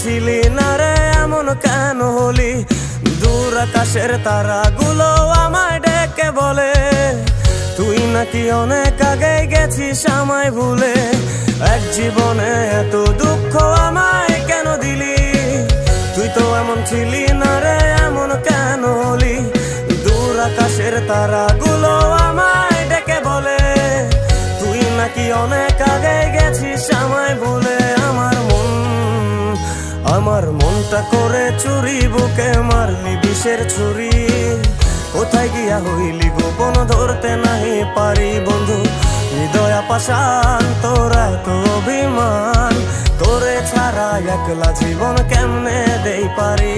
ছিলি না রে এমন কেন হলি? দূর আকাশের তারাগুলো আমায় ডেকে বলে তুই নাকি অনেক আগে গেছিস আমায় ভুলে। এক জীবনে এত দুঃখ আমায় কেন দিলি? তুই তো এমন ছিলি না রে এমন কেন হলি? দূর আকাশের তারাগুলো আমায় ডেকে বলে তুই নাকি অনেক আগে গেছিস আমায় ভুলে। আমার মনটা করে চুরি, বুকে মারলি বিষের ছুরি। কোথায় গিয়া হইলি গোপন ধরতে নাহি পারি বন্ধু। হৃদয় পাষাণ তোর এত অভিমান, তোরে ছাড়া একলা জীবন কেমনে দেই পারি?